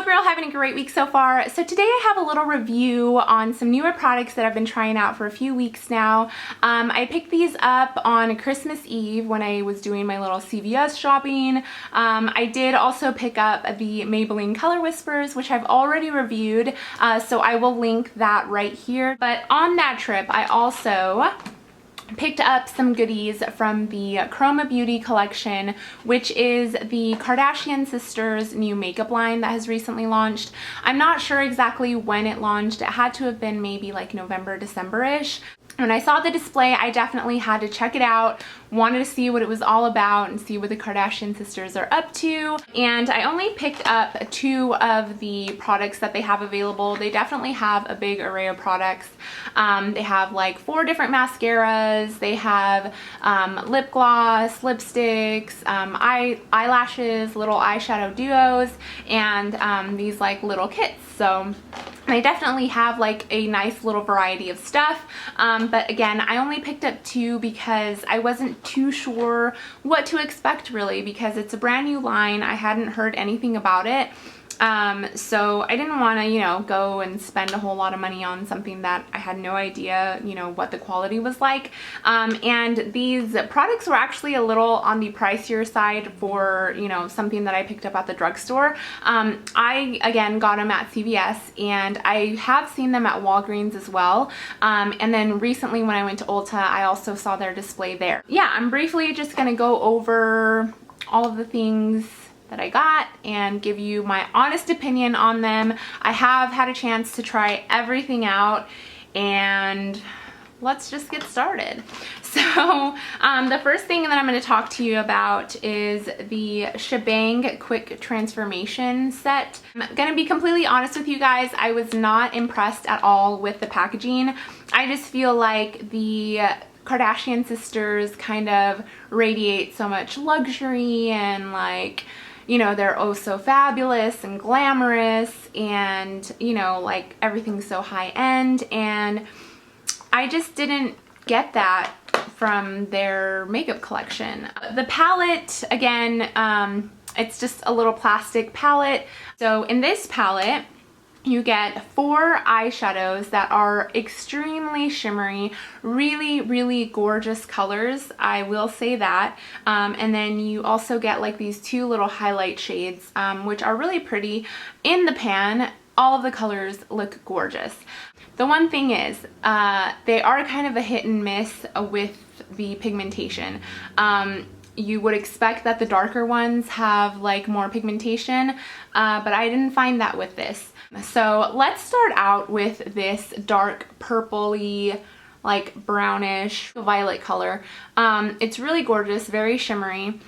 Hope you're all having a great week so far. So today I have a little review on some newer products that I've been trying out for a few weeks now. I picked these up on Christmas Eve when I was doing my little CVS shopping. I did also pick up the Maybelline Color Whispers, which I've already reviewed, so I will link that right here. But on that trip, I also picked up some goodies from the KHROMA Beauty collection, which is the Kardashian sisters' new makeup line that has recently launched. I'm not sure exactly when it launched. It had to have been maybe like November, December-ish. When I saw the display, I definitely had to check it out, wanted to see what it was all about and see what the Kardashian sisters are up to. And I only picked up 2 of the products that they have available. They definitely have a big array of products. They have like 4 different mascaras, they have lip gloss, lipsticks, eyelashes, little eyeshadow duos, and these like little kits. So they definitely have like a nice little variety of stuff, but again, I only picked up 2 because I wasn't too sure what to expect really, because it's a brand new line. I hadn't heard anything about it. So I didn't want to, you know, go and spend a whole lot of money on something that I had no idea, you know, what the quality was like. And these products were actually a little on the pricier side for, you know, something that I picked up at the drugstore. I, again, got them at CVS, and I have seen them at Walgreens as well. And then recently when I went to Ulta, I also saw their display there. Yeah, I'm briefly just going to go over all of the things that I got and give you my honest opinion on them. I have had a chance to try everything out, and let's just get started. So the first thing that I'm going to talk to you about is the Shebang Quick Transformation Set. I'm going to be completely honest with you guys, I was not impressed at all with the packaging. I just feel like the Kardashian sisters kind of radiate so much luxury and, like, you know, they're oh so fabulous and glamorous, and, you know, like everything's so high end, and I just didn't get that from their makeup collection. The palette, again, it's just a little plastic palette. So in this palette, you get 4 eyeshadows that are extremely shimmery, really gorgeous colors, I will say that. And then you also get like these 2 little highlight shades, which are really pretty. In the pan, all of the colors look gorgeous. The one thing is, they are kind of a hit and miss with the pigmentation. You would expect that the darker ones have like more pigmentation, but I didn't find that with this. So let's start out with this dark purpley, like brownish violet color. It's really gorgeous, very shimmery.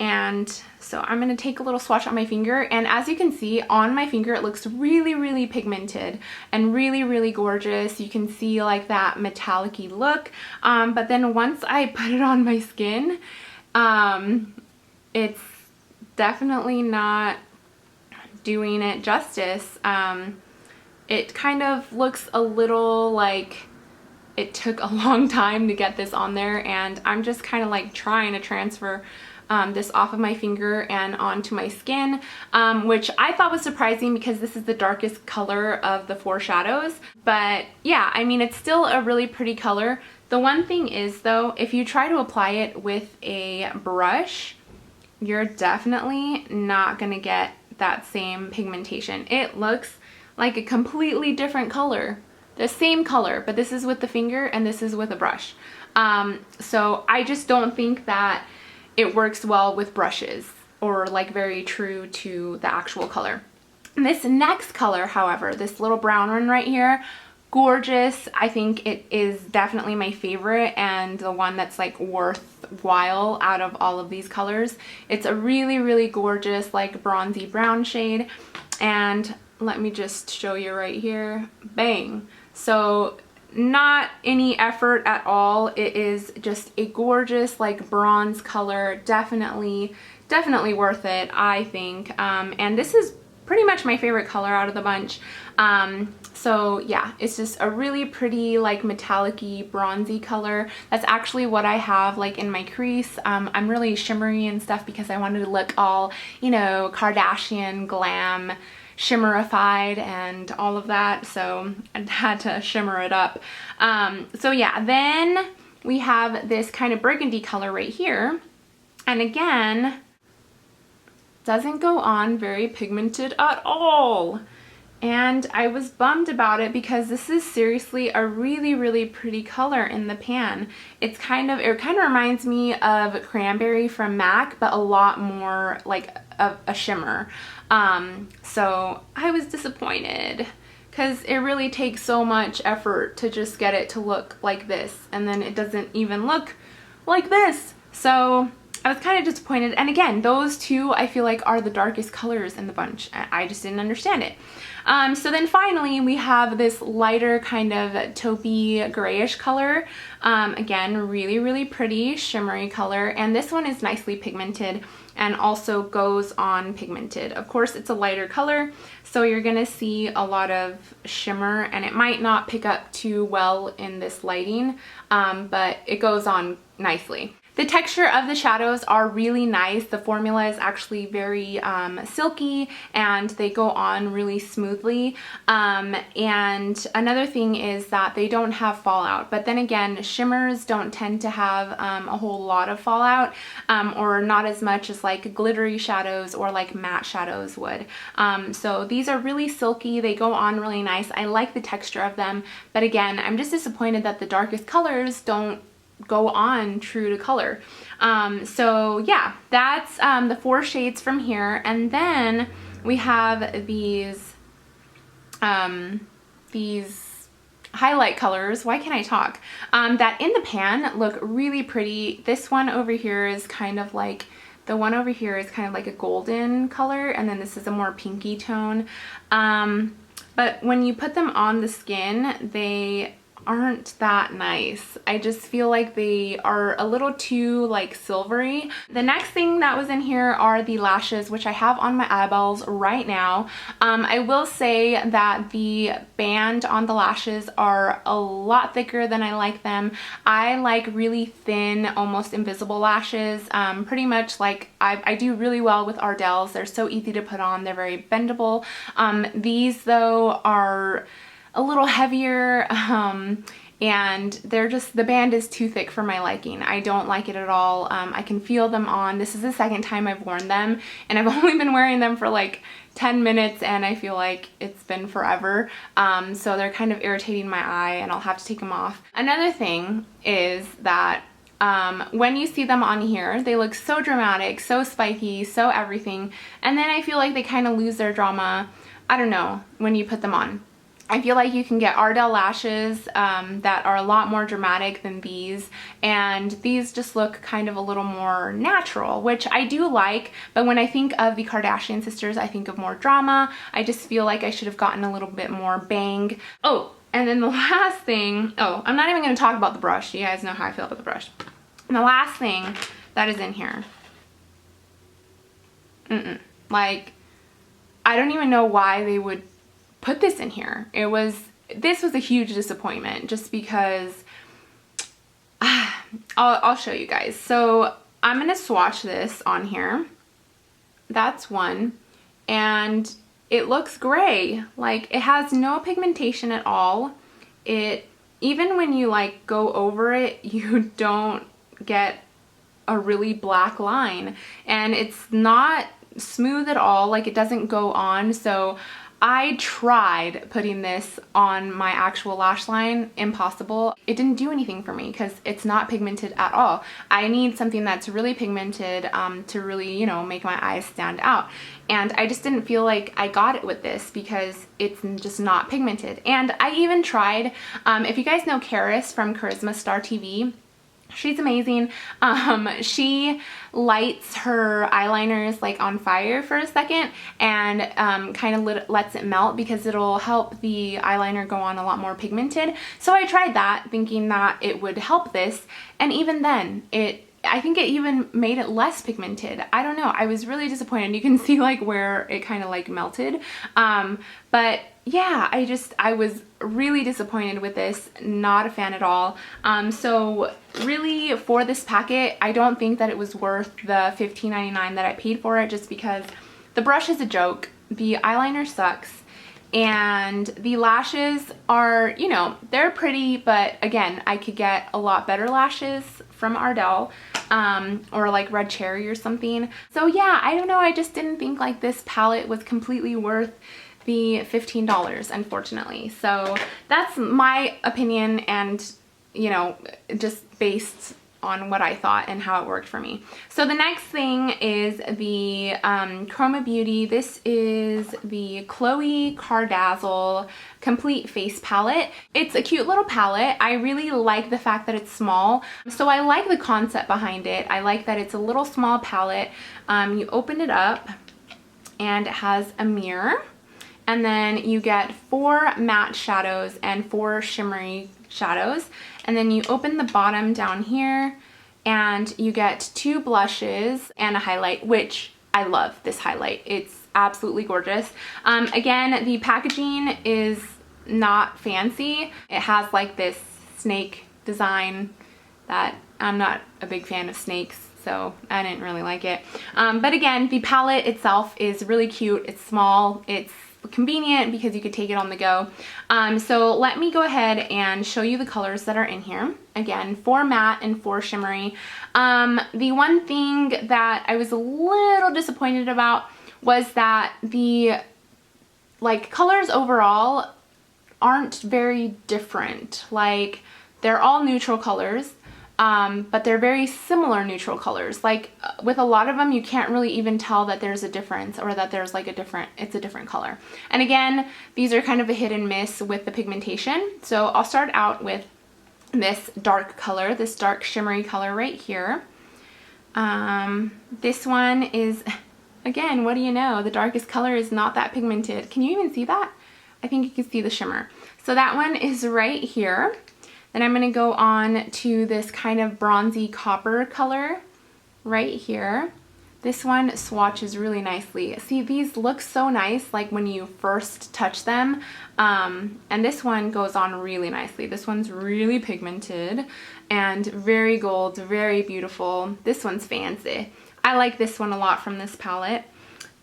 And so I'm going to take a little swatch on my finger, and as you can see on my finger, it looks really pigmented and really gorgeous. You can see like that metallic-y look, but then once I put it on my skin, it's definitely not doing it justice. It kind of looks a little like it took a long time to get this on there, and I'm just kind of like trying to transfer this off of my finger and onto my skin, which I thought was surprising because this is the darkest color of the 4 shadows. But yeah, I mean, it's still a really pretty color. The one thing is though, if you try to apply it with a brush, you're definitely not gonna get that same pigmentation. It looks like a completely different color. The same color, but this is with the finger and this is with a brush. So I just don't think that it works well with brushes, or like very true to the actual color. This next color, however, this little brown one right here, gorgeous. I think it is definitely my favorite and the one that's like worthwhile out of all of these colors. It's a really gorgeous like bronzy brown shade, and let me just show you right here. Bang. So not any effort at all. It is just a gorgeous like bronze color. Definitely worth it, I think. And this is pretty much my favorite color out of the bunch. So yeah, it's just a really pretty like metallic-y bronzy color. That's actually what I have like in my crease. I'm really shimmery and stuff because I wanted to look all, you know, Kardashian glam, shimmerified and all of that, so I had to shimmer it up. So yeah, then we have this kind of burgundy color right here, and again, doesn't go on very pigmented at all. And I was bummed about it because this is seriously a really, really pretty color in the pan. It kind of reminds me of Cranberry from MAC, but a lot more like a shimmer. So I was disappointed because it really takes so much effort to just get it to look like this, and then it doesn't even look like this. So I was kind of disappointed. And again, those two I feel like are the darkest colors in the bunch. I just didn't understand it. So then finally we have this lighter kind of taupey grayish color. Again, really, really pretty shimmery color. And this one is nicely pigmented and also goes on pigmented. Of course, it's a lighter color, so you're gonna see a lot of shimmer, and it might not pick up too well in this lighting, but it goes on nicely. The texture of the shadows are really nice. The formula is actually very silky, and they go on really smoothly. And another thing is that they don't have fallout, but then again, shimmers don't tend to have a whole lot of fallout, or not as much as like glittery shadows or like matte shadows would. So these are really silky. They go on really nice. I like the texture of them, but again, I'm just disappointed that the darkest colors don't go on true to color. So yeah, that's the 4 shades from here. And then we have these highlight colors, why can't I talk, that in the pan look really pretty. This one over here is kind of like, the one over here is kind of like a golden color, and then this is a more pinky tone. But when you put them on the skin, they aren't that nice. I just feel like they are a little too like silvery. The next thing that was in here are the lashes, which I have on my eyeballs right now. I will say that the band on the lashes are a lot thicker than I like them. I like really thin, almost invisible lashes. Pretty much like I do really well with Ardell's. They're so easy to put on. They're very bendable. These though are a little heavier, and they're just, the band is too thick for my liking. I don't like it at all. I can feel them on. This is the second time I've worn them, and I've only been wearing them for like 10 minutes, and I feel like it's been forever. So they're kind of irritating my eye, and I'll have to take them off. Another thing is that when you see them on here, they look so dramatic, so spiky, so everything, and then I feel like they kind of lose their drama, I don't know, when you put them on. I feel like you can get Ardell lashes that are a lot more dramatic than these, and these just look kind of a little more natural, which I do like, but when I think of the Kardashian sisters, I think of more drama. I just feel like I should have gotten a little bit more bang. Oh, and then the last thing, oh, I'm not even going to talk about the brush. You guys know how I feel about the brush. And the last thing that is in here, like, I don't even know why they would put this in here. This was a huge disappointment, just because I'll show you guys. So I'm gonna swatch this on here. That's one, and it looks gray. Like, it has no pigmentation at all. Even when you like go over it, you don't get a really black line, and it's not smooth at all. Like, it doesn't go on. So I tried putting this on my actual lash line. Impossible. It didn't do anything for me because it's not pigmented at all. I need something that's really pigmented to really, you know, make my eyes stand out. And I just didn't feel like I got it with this because it's just not pigmented. And I even tried, if you guys know Karis from Charisma Star TV, she's amazing. She lights her eyeliners like on fire for a second and kind of lets it melt because it'll help the eyeliner go on a lot more pigmented. So I tried that thinking that it would help this, and even then it I think it even made it less pigmented. I don't know. I was really disappointed. You can see like where it kind of like melted. But yeah, I was really disappointed with this. Not a fan at all. So really for this packet, I don't think that it was worth the $15.99 that I paid for it, just because the brush is a joke. The eyeliner sucks. And the lashes are, you know, they're pretty, but again, I could get a lot better lashes from Ardell, or like Red Cherry or something. So yeah, I don't know, I just didn't think like this palette was completely worth the $15, unfortunately. So that's my opinion, and you know, just based on what I thought and how it worked for me. So the next thing is the KHROMA Beauty. This is the Chloe Cardazzle Complete Face Palette. It's a cute little palette. I really like the fact that it's small. So I like the concept behind it. I like that it's a little small palette. You open it up and it has a mirror. And then you get 4 matte shadows and 4 shimmery shadows. And then you open the bottom down here and you get 2 blushes and a highlight, which I love this highlight. It's absolutely gorgeous. Again, the packaging is not fancy. It has like this snake design that I'm not a big fan of snakes, so I didn't really like it. But again, the palette itself is really cute. It's small. It's convenient because you could take it on the go. So let me go ahead and show you the colors that are in here. Again, 4 matte and 4 shimmery. The one thing that I was a little disappointed about was that the like colors overall aren't very different. Like they're all neutral colors. But they're very similar neutral colors. Like with a lot of them, you can't really even tell that there's a difference, or that there's like it's a different color. And again, these are kind of a hit and miss with the pigmentation. So I'll start out with this dark color, this dark shimmery color right here. This one is, again, what do you know? The darkest color is not that pigmented. Can you even see that? I think you can see the shimmer. So that one is right here. Then I'm going to go on to this kind of bronzy copper color right here. This one swatches really nicely. See, these look so nice like when you first touch them. And this one goes on really nicely. This one's really pigmented and very gold, very beautiful. This one's fancy. I like this one a lot from this palette.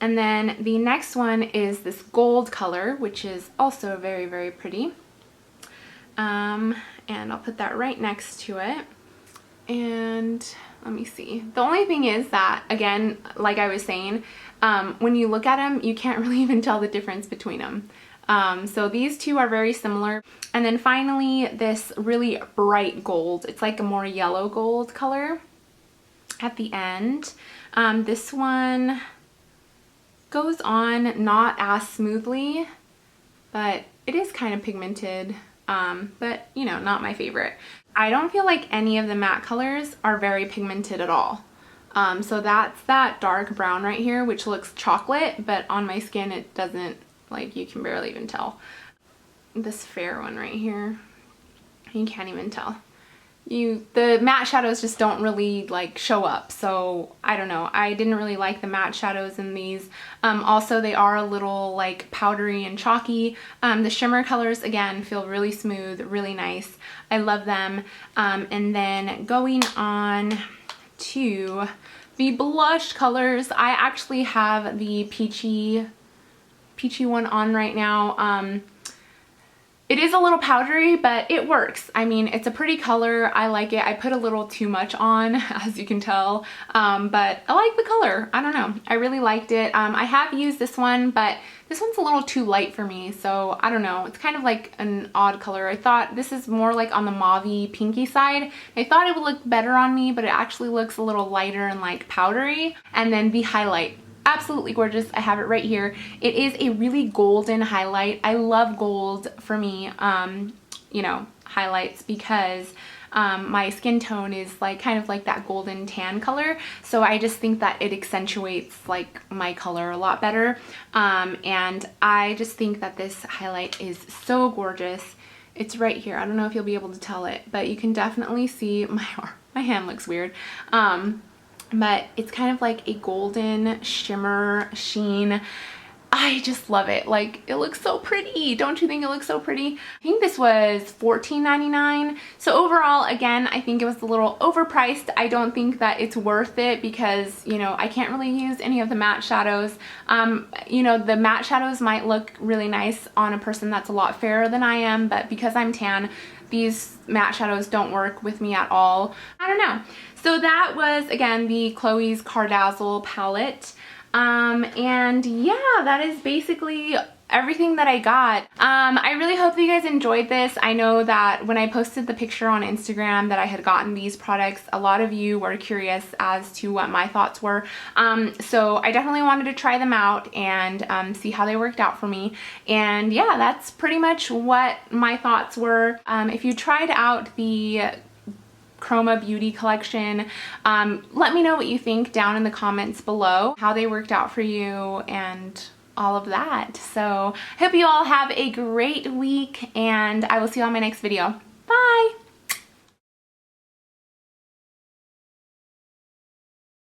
And then the next one is this gold color, which is also very, very pretty. And I'll put that right next to it. And let me see. The only thing is that, again, like I was saying, when you look at them, you can't really even tell the difference between them. So these two are very similar. And then finally, this really bright gold. It's like a more yellow gold color at the end. This one goes on not as smoothly, but it is kind of pigmented. But you know, not my favorite. I don't feel like any of the matte colors are very pigmented at all. So that's that dark brown right here, which looks chocolate, but on my skin it doesn't, like, you can barely even tell. This fair one right here, you can't even tell. The matte shadows just don't really like show up, so I don't know. I didn't really like the matte shadows in these. Also, they are a little like powdery and chalky. The shimmer colors, again, feel really smooth, really nice. I love them. And then going on to the blush colors, I actually have the peachy one on right now. It is a little powdery, but it works. I mean, it's a pretty color. I like it. I put a little too much on, as you can tell, but I like the color. I don't know. I really liked it. I have used this one, but this one's a little too light for me, so I don't know. It's kind of like an odd color. I thought this is more like on the mauve-y, pinky side. I thought it would look better on me, but it actually looks a little lighter and like powdery. And then the highlight. Absolutely gorgeous. I have it right here. It is a really golden highlight. I love gold for me, you know, highlights, because my skin tone is like kind of like that golden tan color. So I just think that it accentuates like my color a lot better. And I just think that this highlight is so gorgeous. It's right here. I don't know if you'll be able to tell it, but you can definitely see my hand looks weird. But it's kind of like a golden shimmer sheen. I just love it. Like, it looks so pretty. Don't you think it looks so pretty? I think this was $14.99. So overall, again, I think it was a little overpriced. I don't think that it's worth it because, you know, I can't really use any of the matte shadows. You know, the matte shadows might look really nice on a person that's a lot fairer than I am, but because I'm tan, these matte shadows don't work with me at all. I don't know. So that was, again, the Chloe's Cardazzle palette. And yeah, that is basically everything that I got. I really hope that you guys enjoyed this. I know that when I posted the picture on Instagram that I had gotten these products, a lot of you were curious as to what my thoughts were. So I definitely wanted to try them out and see how they worked out for me. And yeah, that's pretty much what my thoughts were. If you tried out the KHROMA beauty collection, let me know what you think down in the comments below, how they worked out for you and all of that. So I hope you all have a great week and I will see you on my next video. Bye!